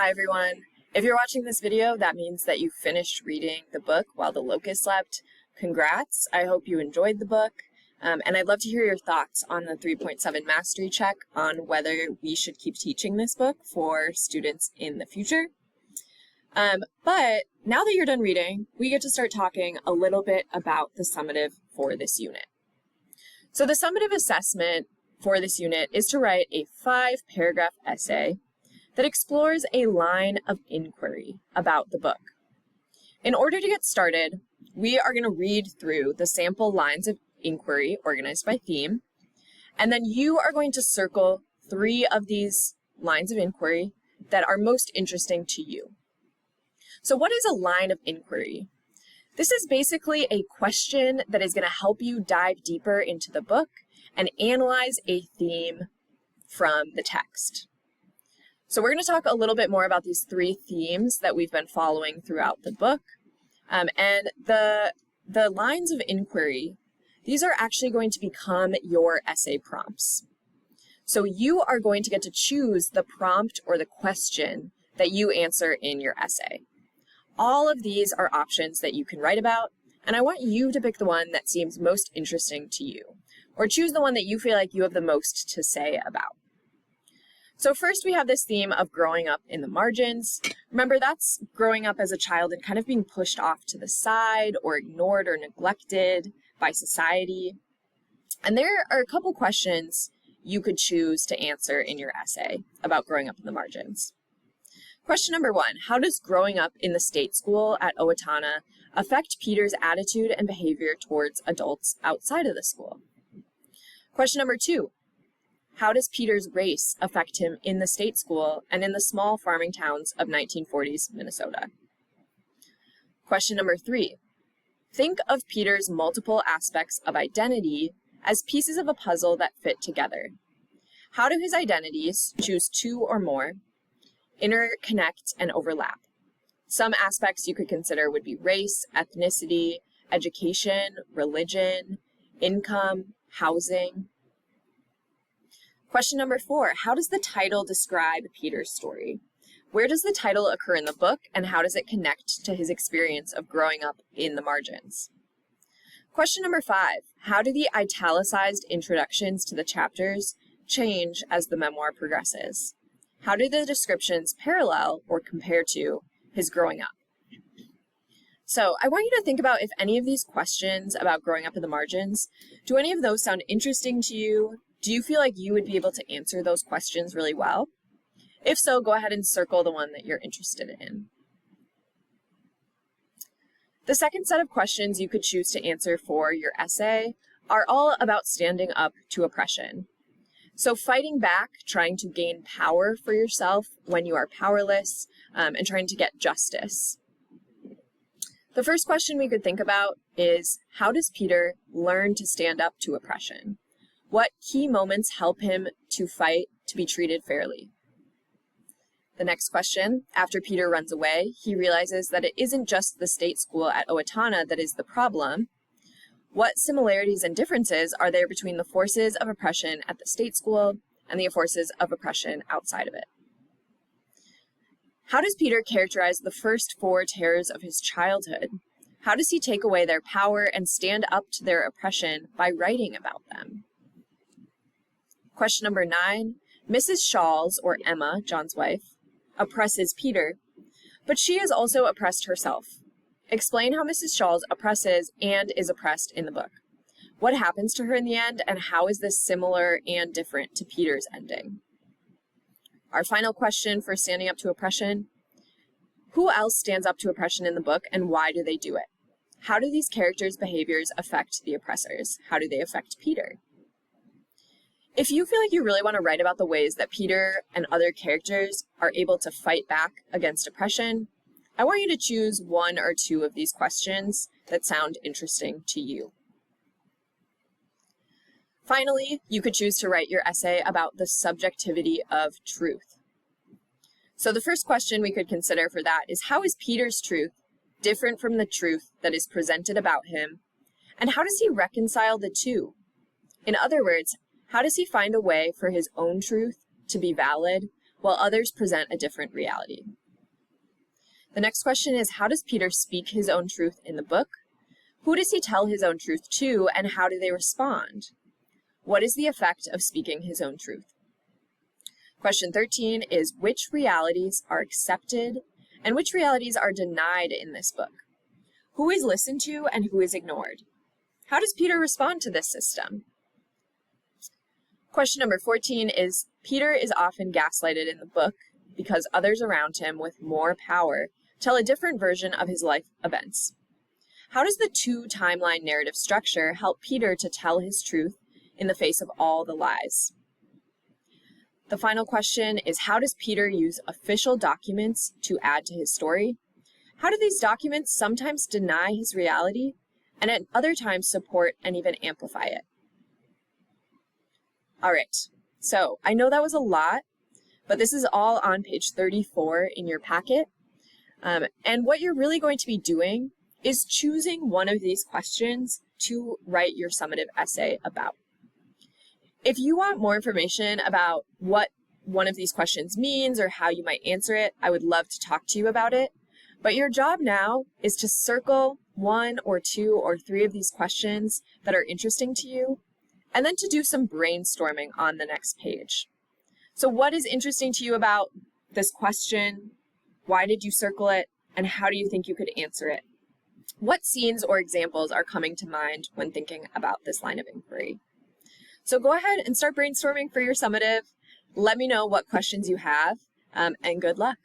Hi everyone. If you're watching this video, that means that you finished reading the book While the Locust Slept. Congrats. I hope you enjoyed the book. And I'd love to hear your thoughts on the 3.7 mastery check on whether we should keep teaching this book for students in the future. But now that you're done reading, we get to start talking a little bit about the summative for this unit. So the summative assessment for this unit is to write a 5-paragraph essay that explores a line of inquiry about the book. In order to get started, we are going to read through the sample lines of inquiry organized by theme, and then you are going to circle 3 of these lines of inquiry that are most interesting to you. So what is a line of inquiry? This is basically a question that is going to help you dive deeper into the book and analyze a theme from the text. So we're going to talk a little bit more about these 3 themes that we've been following throughout the book. And the lines of inquiry, these are actually going to become your essay prompts. So you are going to get to choose the prompt or the question that you answer in your essay. All of these are options that you can write about, and I want you to pick the one that seems most interesting to you, or choose the one that you feel like you have the most to say about. So first we have this theme of growing up in the margins. Remember, that's growing up as a child and kind of being pushed off to the side or ignored or neglected by society. And there are a couple questions you could choose to answer in your essay about growing up in the margins. Question number 1, how does growing up in the state school at Owatonna affect Peter's attitude and behavior towards adults outside of the school? Question number 2, how does Peter's race affect him in the state school and in the small farming towns of 1940s Minnesota? Question number 3, think of Peter's multiple aspects of identity as pieces of a puzzle that fit together. How do his identities, choose 2 or more, interconnect and overlap? Some aspects you could consider would be race, ethnicity, education, religion, income, housing. Question number 4, how does the title describe Peter's story? Where does the title occur in the book, and how does it connect to his experience of growing up in the margins? Question number 5, how do the italicized introductions to the chapters change as the memoir progresses? How do the descriptions parallel or compare to his growing up? So I want you to think about if any of these questions about growing up in the margins, do any of those sound interesting to you? Do you feel like you would be able to answer those questions really well? If so, go ahead and circle the one that you're interested in. The second set of questions you could choose to answer for your essay are all about standing up to oppression. So fighting back, trying to gain power for yourself when you are powerless, and trying to get justice. The first question we could think about is, how does Peter learn to stand up to oppression? What key moments help him to fight to be treated fairly? The next question, after Peter runs away, he realizes that it isn't just the state school at Owatonna that is the problem. What similarities and differences are there between the forces of oppression at the state school and the forces of oppression outside of it? How does Peter characterize the first 4 terrors of his childhood? How does he take away their power and stand up to their oppression by writing about them? Question number 9, Mrs. Shawls, or Emma, John's wife, oppresses Peter, but she is also oppressed herself. Explain how Mrs. Shawls oppresses and is oppressed in the book. What happens to her in the end, and how is this similar and different to Peter's ending? Our final question for standing up to oppression, who else stands up to oppression in the book, and why do they do it? How do these characters' behaviors affect the oppressors? How do they affect Peter? If you feel like you really want to write about the ways that Peter and other characters are able to fight back against oppression, I want you to choose 1 or 2 of these questions that sound interesting to you. Finally, you could choose to write your essay about the subjectivity of truth. So the first question we could consider for that is, how is Peter's truth different from the truth that is presented about him, and how does he reconcile the 2? In other words, how does he find a way for his own truth to be valid while others present a different reality. The next question is, how does Peter speak his own truth in the book? Who does he tell his own truth to, and how do they respond? What is the effect of speaking his own truth? Question 13 is, which realities are accepted and which realities are denied in this book? Who is listened to and who is ignored? How does Peter respond to this system? Question number 14 is, Peter is often gaslighted in the book because others around him with more power tell a different version of his life events. How does the two-timeline narrative structure help Peter to tell his truth in the face of all the lies? The final question is, how does Peter use official documents to add to his story? How do these documents sometimes deny his reality and at other times support and even amplify it? All right, so I know that was a lot, but this is all on page 34 in your packet. And what you're really going to be doing is choosing one of these questions to write your summative essay about. If you want more information about what one of these questions means or how you might answer it, I would love to talk to you about it. But your job now is to circle 1 or 2 or 3 of these questions that are interesting to you, and then to do some brainstorming on the next page. So what is interesting to you about this question? Why did you circle it? And how do you think you could answer it? What scenes or examples are coming to mind when thinking about this line of inquiry? So go ahead and start brainstorming for your summative. Let me know what questions you have, and good luck.